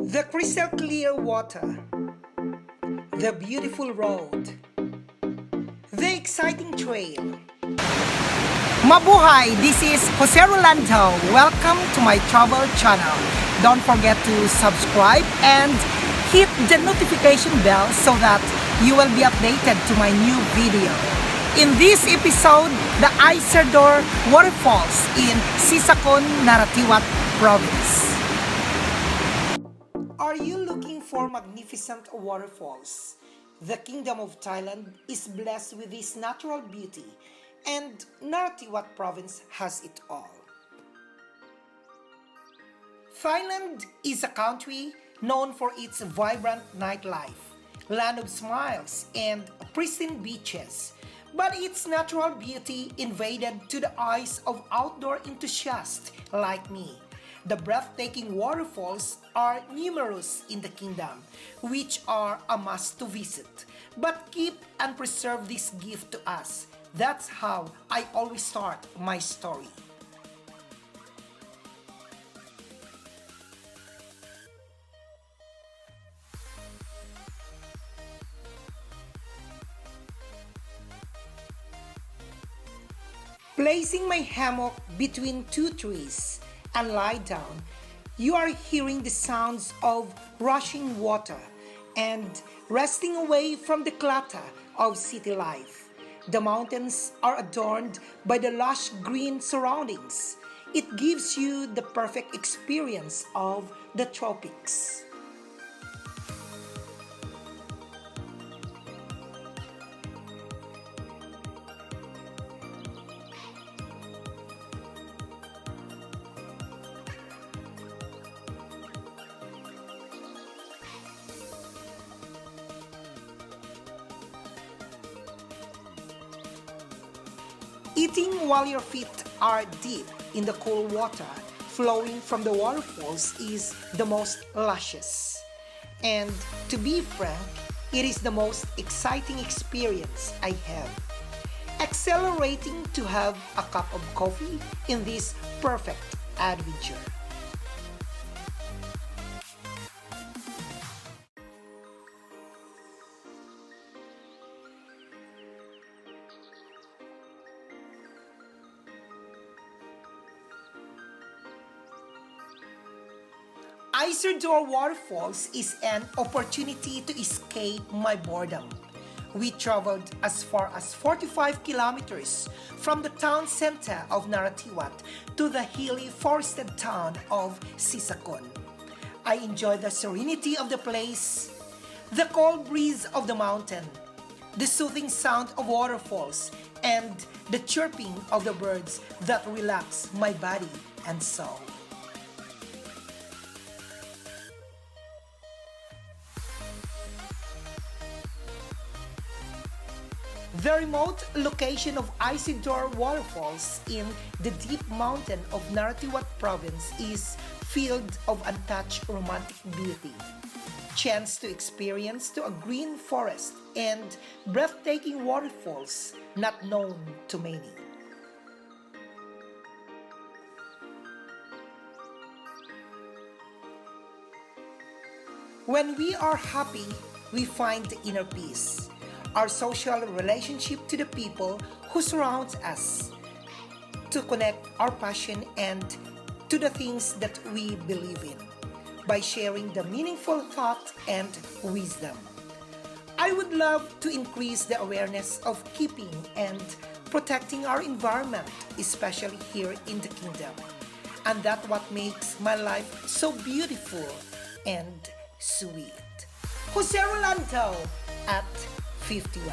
The crystal clear water, the beautiful road, the exciting trail. Mabuhay! This is Jose Rolando. Welcome to my travel channel. Don't forget to subscribe and hit the notification bell so that you will be updated to my new video. In this episode, the I-Serdor Waterfalls in Srisakorn, Narathiwat province. Are you looking for magnificent waterfalls? The Kingdom of Thailand is blessed with this natural beauty, and Narathiwat province has it all. Thailand is a country known for its vibrant nightlife, land of smiles, and pristine beaches. But its natural beauty invaded to the eyes of outdoor enthusiasts like me. The breathtaking waterfalls are numerous in the kingdom, which are a must to visit. But keep and preserve this gift to us. That's how I always start my story. Placing my hammock between two trees and lie down, you are hearing the sounds of rushing water and resting away from the clutter of city life. The mountains are adorned by the lush green surroundings. It gives you the perfect experience of the tropics. Eating while your feet are deep in the cool water flowing from the waterfalls is the most luscious. And to be frank, it is the most exciting experience I have. Exhilarating to have a cup of coffee in this perfect adventure. I-Serdor Waterfalls is an opportunity to escape my boredom. We traveled as far as 45 kilometers from the town center of Narathiwat to the hilly forested town of Srisakorn. I enjoyed the serenity of the place, the cold breeze of the mountain, the soothing sound of waterfalls, and the chirping of the birds that relax my body and soul. The remote location of I-Serdor Waterfalls in the deep mountain of Narathiwat province is filled of untouched romantic beauty. Chance to experience to a green forest and breathtaking waterfalls not known to many. When we are happy, we find inner peace. Our social relationship to the people who surround us, to connect our passion and to the things that we believe in, by sharing the meaningful thought and wisdom. I would love to increase the awareness of keeping and protecting our environment, especially here in the kingdom. And that's what makes my life so beautiful and sweet. Jose Rolando at 51.